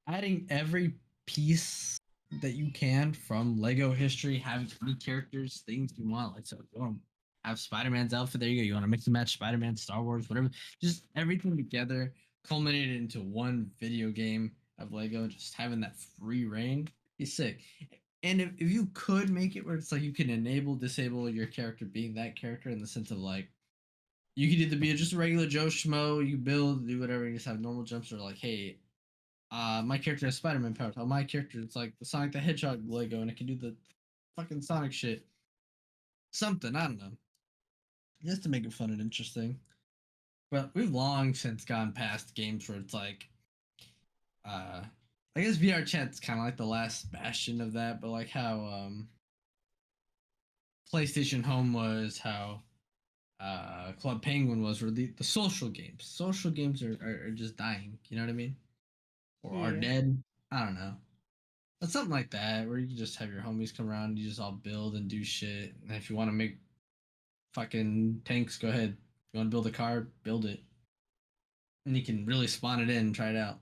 adding every piece that you can from Lego history, having any characters, things you want. Like, so you want to have Spider-Man's outfit, there you go. You want to mix and match Spider-Man, Star Wars, whatever. Just everything together, culminated into one video game of Lego. Just having that free reign is sick. And if you could make it where it's like you can enable, disable your character being that character in the sense of like you could either be just a regular Joe Schmo, you build, do whatever, you just have normal jumps, or like, hey, my character has Spider-Man powers. Oh, my character it's like the Sonic the Hedgehog Lego, and it can do the fucking Sonic shit. Something I don't know, just to make it fun and interesting. But we've long since gone past games where it's like, uh, I guess VR chat's kind of like the last bastion of that. But like how PlayStation Home was, how Club Penguin was, or the social games. Social games are just dying. You know what I mean? Or are Yeah. dead. I don't know. But something like that, where you can just have your homies come around, you just all build and do shit. And if you want to make fucking tanks, go ahead. If you want to build a car, build it. And you can really spawn it in and try it out.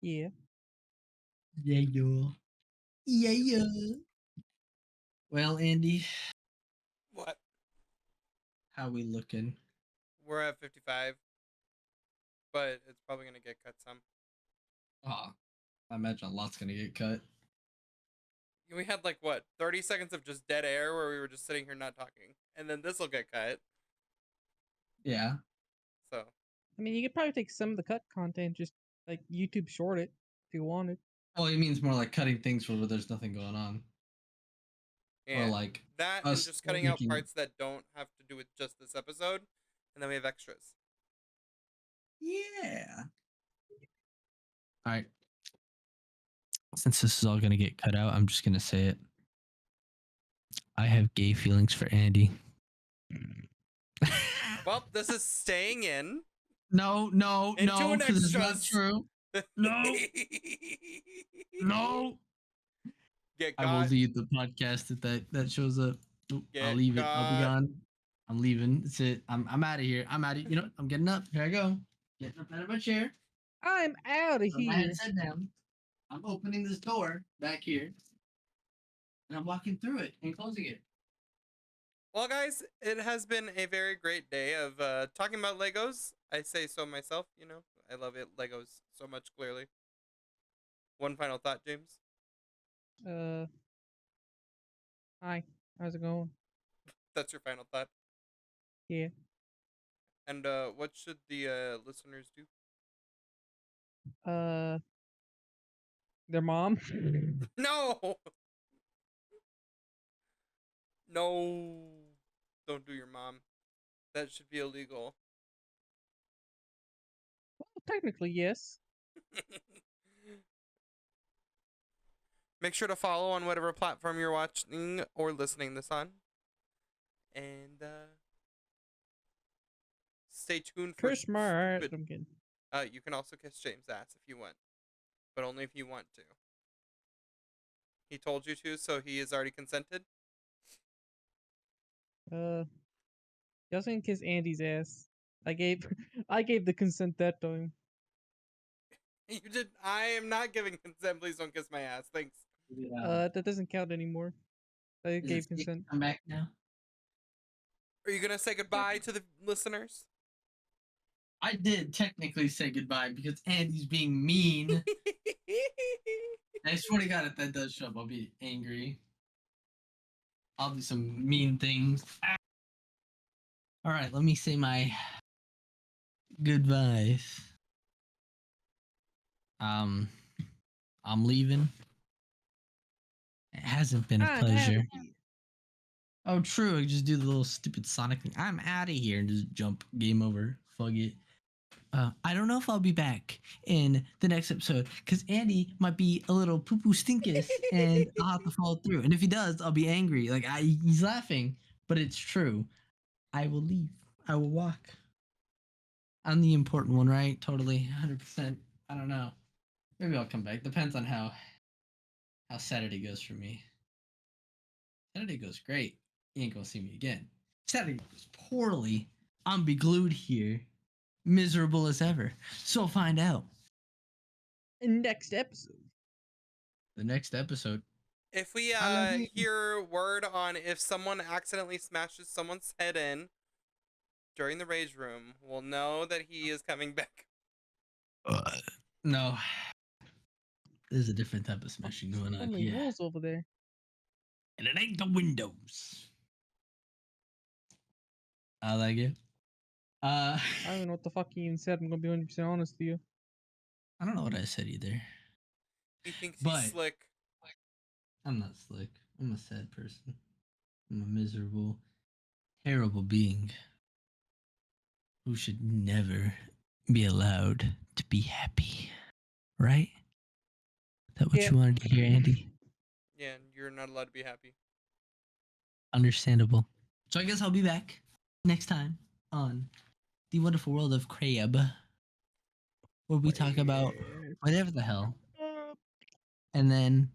Yeah. Yeah, yeah. Yeah, yeah. Well, Andy, What? how we looking? We're at 55, but it's probably gonna get cut some. Oh, I imagine a lot's gonna get cut. We had like what 30 seconds of just dead air where we were just sitting here not talking, and then this will get cut. Yeah. So I mean, you could probably take some of the cut content, just like YouTube short it if you wanted. Well, it means more like cutting things where there's nothing going on, or yeah, like that and us just cutting out making. parts that don't have to do with just this episode, and then we have extras. Yeah. All right. Since this is all gonna get cut out, I'm just gonna say it. I have gay feelings for Andy. Well, this is staying in. No, Into an because it's not extras. true. No, no. Get I will got. leave the podcast if that shows up. Nope, I'll Get leave it. I'll be got. gone. I'm leaving. That's it. I'm out of here. I'm out of. You know what? I'm getting up. Here I go. Getting up out of my chair. I'm out of Put my here. headset down. I'm opening this door back here, and I'm walking through it and closing it. Well, guys, it has been a very great day of talking about Legos. I say so myself, you know. I love it, Legos so much, clearly. One final thought, James? Hi. How's it going? That's your final thought. Yeah. And what should the listeners do? Their mom. No! No! Don't do your mom. That should be illegal. Well, technically, yes. Make sure to follow on whatever platform you're watching or listening this on. And stay tuned for Curse my ass. stupid. I'm kidding. You can also kiss James' ass if you want, but only if you want to. He told you to, so he has already consented. Y'all can kiss Andy's ass. I gave the consent that time. You did. I am not giving consent. Please don't kiss my ass. Thanks. That doesn't count anymore. I gave consent. I'm back now. Are you gonna say goodbye to the listeners? I did technically say goodbye because Andy's being mean. I swear to God, if that does show up, I'll be angry. I'll do some mean things. All right, let me say my goodbyes. I'm leaving. It hasn't been a I'm pleasure. outta here. Oh, true. I just do the little stupid Sonic thing. I'm out of here and just jump. Game over. Fuck it. I don't know if I'll be back in the next episode because Andy might be a little poo poo stinkus and I'll have to follow through. And if he does, I'll be angry. Like he's laughing, but it's true. I will leave. I will walk. I'm the important one, right? Totally, 100%. I don't know. Maybe I'll come back. Depends on how Saturday goes for me. Saturday goes great. You ain't gonna see me again. Saturday goes poorly. I'm be glued here, miserable as ever. So I'll find out. Next episode. The next episode. If we I love you. hear word on if someone accidentally smashes someone's head in during the rage room, we'll know that he is coming back. No. There's a different type of smashing going So on many here. rules over there. And it ain't the windows. I like it. I don't even know what the fuck he even said. I'm gonna be 100% honest with you. I don't know what I said either. He thinks But- he's slick. I'm not slick. I'm a sad person. I'm a miserable, terrible being who should never be allowed to be happy. Right? Is that what Yeah. you wanted to hear, Andy? Yeah, you're not allowed to be happy. Understandable. So I guess I'll be back next time on The Wonderful World of Crayub, where we talk about whatever the hell. And then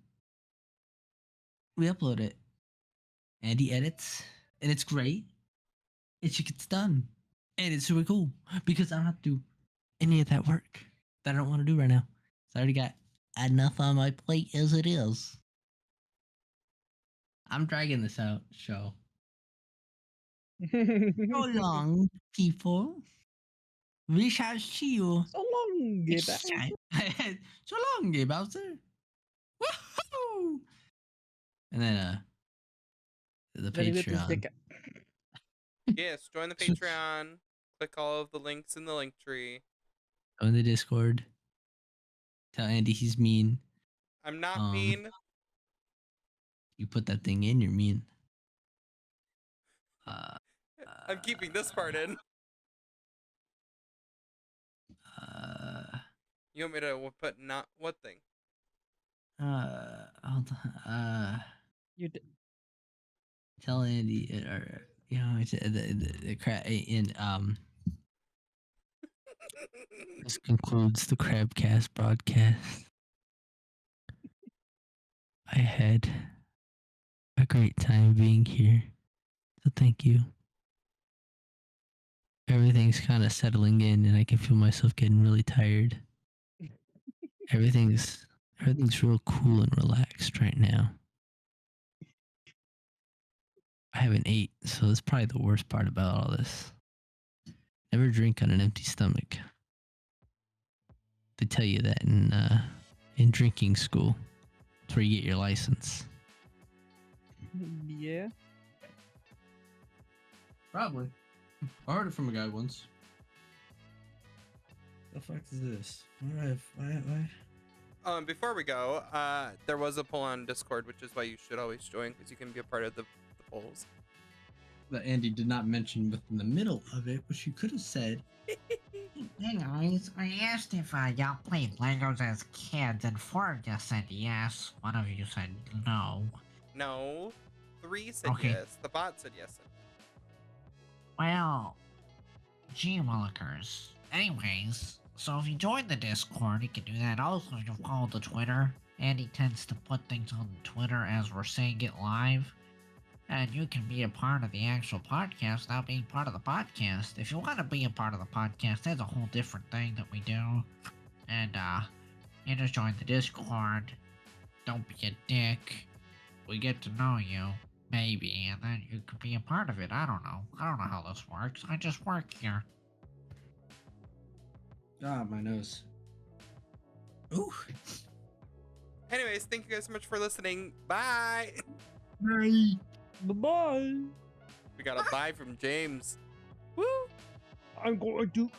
we upload it. Andy edits, and it's great. It just gets done. And it's super cool because I don't have to do any of that work that I don't want to do right now. So I already got enough on my plate as it is. I'm dragging this out, show. So long, people. We shall see you So long, next Bowser. time. So long, Bowser. Woohoo! And then the Then he whipped his Patreon. dick out. Yes, join the Patreon. Click all of the links in the link tree. Go in the Discord. Tell Andy he's mean. I'm not mean. You put that thing in, you're mean. I'm keeping this part in. You want me to put not what thing? Hold on. You d- Tell Andy, or the crab in This concludes the CrayubCast broadcast. I had a great time being here, so thank you. Everything's kind of settling in, and I can feel myself getting really tired. Everything's real cool and relaxed right now. I haven't ate, so that's probably the worst part about all this. Never drink on an empty stomach. They tell you that in drinking school. That's where you get your license. yeah. Probably. I heard it from a guy once. The fuck is this? Why? Before we go, there was a poll on Discord, which is why you should always join, because you can be a part of the polls. That Andy did not mention within the middle of it, which you could have said. Hey guys, I asked if y'all played Legos as kids, and 4 of you said yes. 1 of you said no. No. 3 said Okay. yes. The bot said yes. Well, gee willikers. Anyways, so if you join the Discord, you can do that. Also, you can follow the Twitter. Andy tends to put things on Twitter as we're saying it live. And you can be a part of the actual podcast without being part of the podcast. If you want to be a part of the podcast, that's a whole different thing that we do. And, you just join the Discord. Don't be a dick. We get to know you, maybe, and then you could be a part of it. I don't know. I don't know how this works. I just work here. Ah, my nose. Ooh. Anyways, thank you guys so much for listening. Bye. Bye. Bye-bye. We got a bye from James. Woo. I'm going to